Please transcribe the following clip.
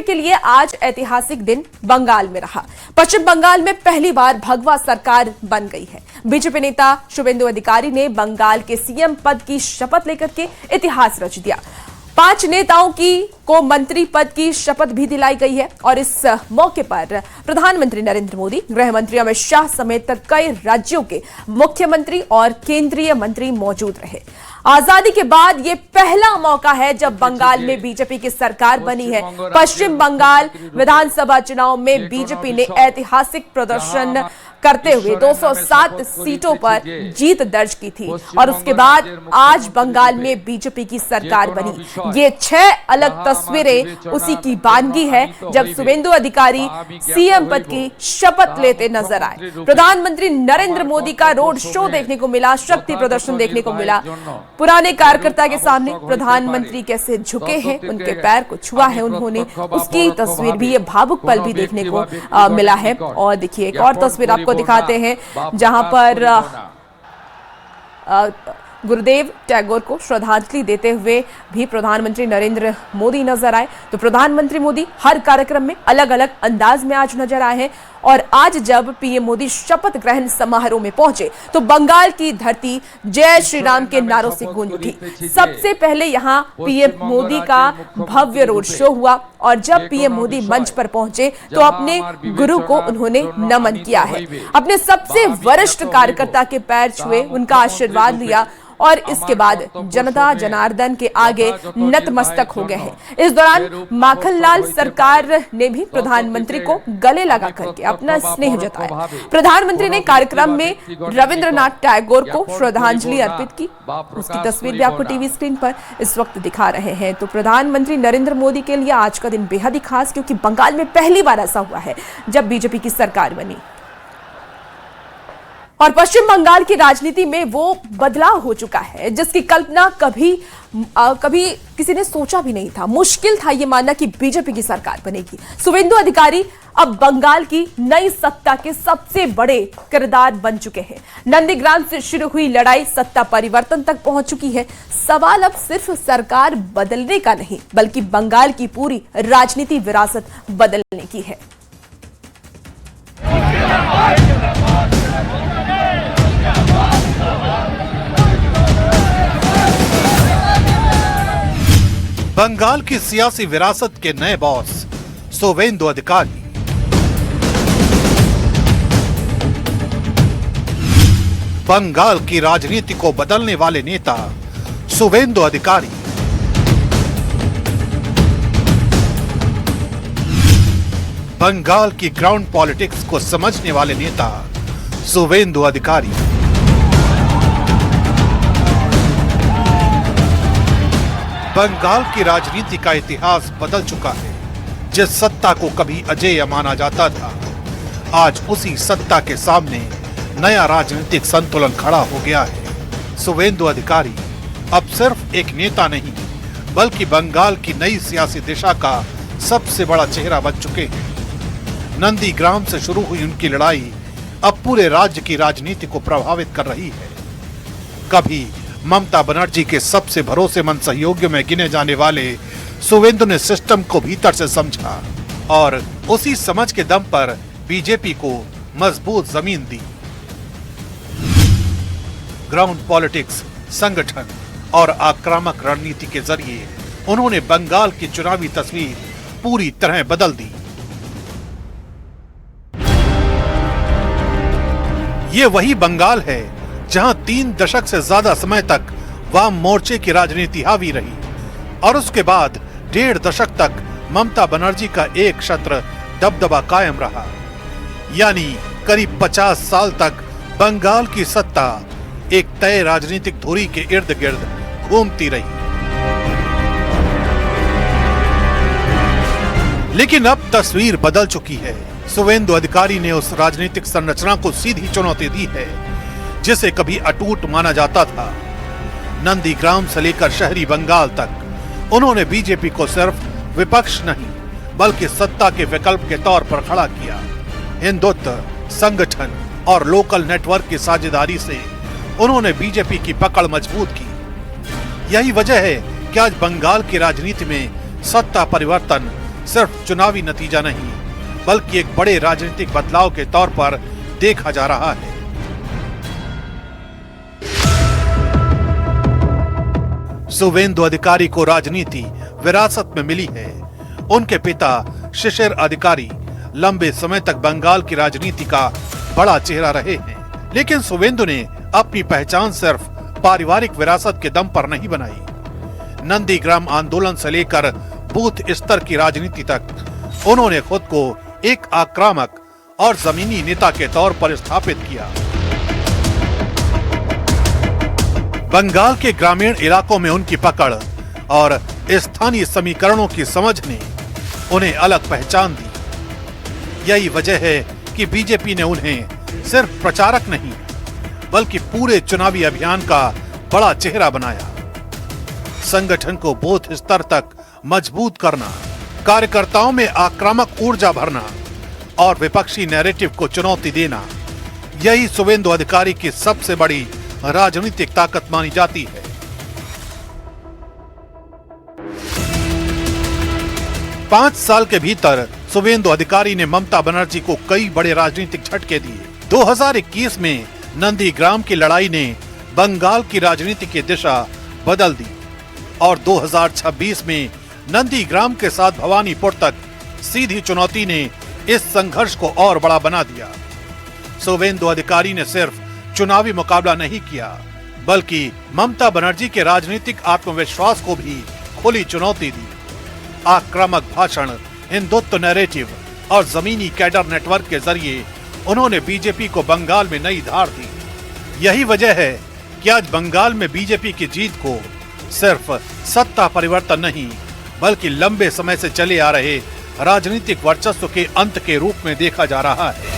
के लिए आज ऐतिहासिक दिन बंगाल में रहा। पश्चिम बंगाल में पहली बार भगवा सरकार बन गई है। बीजेपी नेता शुभेंदु अधिकारी ने बंगाल के सीएम पद की शपथ लेकर के इतिहास रच दिया। 5 नेताओं को मंत्री पद की शपथ भी दिलाई गई है और इस मौके पर प्रधानमंत्री नरेंद्र मोदी, गृह मंत्री अमित शाह समेत कई राज्यों के मुख्यमंत्री और केंद्रीय मंत्री मौजूद रहे। आजादी के बाद ये पहला मौका है जब बंगाल में बीजेपी की सरकार बनी है। पश्चिम बंगाल विधानसभा चुनाव में बीजेपी ने ऐतिहासिक प्रदर्शन करते हुए 207 सीटों पर जीत दर्ज की थी और उसके बाद आज बंगाल में बीजेपी की सरकार बनी। ये 6 अलग तस्वीरें उसी की बानगी है जब शुभेंदु अधिकारी सीएम पद की शपथ लेते नजर आए। प्रधानमंत्री नरेंद्र मोदी का रोड शो देखने को मिला, शक्ति प्रदर्शन देखने को मिला। पुराने कार्यकर्ता के सामने प्रधानमंत्री कैसे झुके हैं, उनके पैर को छुआ है उन्होंने, उसकी तस्वीर भी, ये भावुक पल भी देखने को मिला है। और देखिए एक और तस्वीर आपको दिखाते हैं जहां पर गुरुदेव टैगोर को श्रद्धांजलि देते हुए भी प्रधानमंत्री नरेंद्र मोदी नजर आए। तो प्रधानमंत्री मोदी हर कार्यक्रम में अलग अलग अंदाज में आज नजर आए हैं और आज जब पीएम मोदी शपथ ग्रहण समारोह में पहुंचे तो बंगाल की धरती जय श्री राम के नारों से गूंज उठी। सबसे पहले यहां पीएम मोदी का भव्य रोड शो हुआ और जब पीएम मोदी मंच पर पहुंचे तो अपने गुरु को उन्होंने नमन किया है। अपने सबसे वरिष्ठ कार्यकर्ता के पैर छुए, उनका आशीर्वाद लिया और इसके बाद जनता जनार्दन के आगे नतमस्तक हो गए हैं। इस दौरान माखनलाल सरकार ने भी प्रधानमंत्री को गले लगा करके अपना स्नेह जताया। प्रधानमंत्री ने कार्यक्रम में रविंद्रनाथ टैगोर को श्रद्धांजलि अर्पित की। उसकी तस्वीर भी आपको टीवी स्क्रीन पर इस वक्त दिखा रहे हैं। तो प्रधानमंत्री नरेंद्र मोदी के लिए आज का दिन बेहद ही खास, क्योंकि बंगाल में पहली बार ऐसा हुआ है जब बीजेपी की सरकार बनी और पश्चिम बंगाल की राजनीति में वो बदलाव हो चुका है जिसकी कल्पना कभी किसी ने सोचा भी नहीं था। मुश्किल था ये मानना कि बीजेपी की सरकार बनेगी। शुभेंदु अधिकारी अब बंगाल की नई सत्ता के सबसे बड़े किरदार बन चुके हैं। नंदीग्राम से शुरू हुई लड़ाई सत्ता परिवर्तन तक पहुंच चुकी है। सवाल अब सिर्फ सरकार बदलने का नहीं बल्कि बंगाल की पूरी राजनीति विरासत बदलने की है। बंगाल की सियासी विरासत के नए बॉस शुभेंदु अधिकारी। बंगाल की राजनीति को बदलने वाले नेता शुभेंदु अधिकारी। बंगाल की ग्राउंड पॉलिटिक्स को समझने वाले नेता शुभेंदु अधिकारी। बंगाल की राजनीति का इतिहास बदल चुका है। जिस सत्ता को कभी अजेय माना जाता था, आज उसी सत्ता के सामने नया राजनीतिक संतुलन खड़ा हो गया है। शुभेंदु अधिकारी अब सिर्फ एक नेता नहीं बल्कि बंगाल की नई सियासी दिशा का सबसे बड़ा चेहरा बन चुके हैं। नंदीग्राम से शुरू हुई उनकी लड़ाई अब पूरे राज्य की राजनीति को प्रभावित कर रही है। कभी ममता बनर्जी के सबसे भरोसेमंद सहयोगियों में गिने जाने वाले शुभेंदु ने सिस्टम को भीतर से समझा और उसी समझ के दम पर बीजेपी को मजबूत जमीन दी। ग्राउंड पॉलिटिक्स, संगठन और आक्रामक रणनीति के जरिए उन्होंने बंगाल की चुनावी तस्वीर पूरी तरह बदल दी। ये वही बंगाल है जहां 3 दशक से ज्यादा समय तक वाम मोर्चे की राजनीति हावी रही और उसके बाद 1.5 दशक तक ममता बनर्जी का एक छत्र दबदबा कायम रहा। यानी करीब 50 साल तक बंगाल की सत्ता एक तय राजनीतिक धुरी के इर्द गिर्द घूमती रही। लेकिन अब तस्वीर बदल चुकी है। शुभेंदु अधिकारी ने उस राजनीतिक संरचना को सीधी चुनौती दी है जिसे कभी अटूट माना जाता था। नंदीग्राम से लेकर शहरी बंगाल तक उन्होंने बीजेपी को सिर्फ विपक्ष नहीं बल्कि सत्ता के विकल्प के तौर पर खड़ा किया। हिंदुत्व, संगठन और लोकल नेटवर्क की साझेदारी से उन्होंने बीजेपी की पकड़ मजबूत की। यही वजह है कि आज बंगाल की राजनीति में सत्ता परिवर्तन सिर्फ चुनावी नतीजा नहीं, बल्कि एक बड़े राजनीतिक बदलाव के तौर पर देखा जा रहा है। शुवेंदु अधिकारी को राजनीति विरासत में मिली है। उनके पिता शिशिर अधिकारी लंबे समय तक बंगाल की राजनीति का बड़ा चेहरा रहे हैं, लेकिन शुवेंदु ने अपनी पहचान सिर्फ पारिवारिक विरासत के दम पर नहीं बनाई। नंदीग्राम आंदोलन से लेकर बूथ स्तर की राजनीति तक उन्होंने खुद को एक आक्रामक और जमीनी नेता के तौर पर स्थापित किया। बंगाल के ग्रामीण इलाकों में उनकी पकड़ और स्थानीय समीकरणों की समझ ने उन्हें अलग पहचान दी। यही वजह है कि बीजेपी ने उन्हें सिर्फ प्रचारक नहीं, बल्कि पूरे चुनावी अभियान का बड़ा चेहरा बनाया। संगठन को बूथ स्तर तक मजबूत करना, कार्यकर्ताओं में आक्रामक ऊर्जा भरना और विपक्षी नैरेटिव को चुनौती देना, यही शुवेंदु अधिकारी की सबसे बड़ी राजनीतिक ताकत मानी जाती है। पांच साल के भीतर शुवेंदु अधिकारी ने ममता बनर्जी को कई बड़े राजनीतिक झटके दिए। 2021 में नंदीग्राम की लड़ाई ने बंगाल की राजनीति की दिशा बदल दी और 2026 में नंदीग्राम के साथ भवानीपुर तक सीधी चुनौती ने इस संघर्ष को और बड़ा बना दिया। शुवेंदु अधिकारी ने सिर्फ चुनावी मुकाबला नहीं किया, बल्कि ममता बनर्जी के राजनीतिक आत्मविश्वास को भी खुली चुनौती दी। आक्रामक भाषण, हिंदुत्व नैरेटिव और जमीनी कैडर नेटवर्क के जरिए उन्होंने बीजेपी को बंगाल में नई धार दी। यही वजह है कि आज बंगाल में बीजेपी की जीत को सिर्फ सत्ता परिवर्तन नहीं, बल्कि लंबे समय से चले आ रहे राजनीतिक वर्चस्व के अंत के रूप में देखा जा रहा है।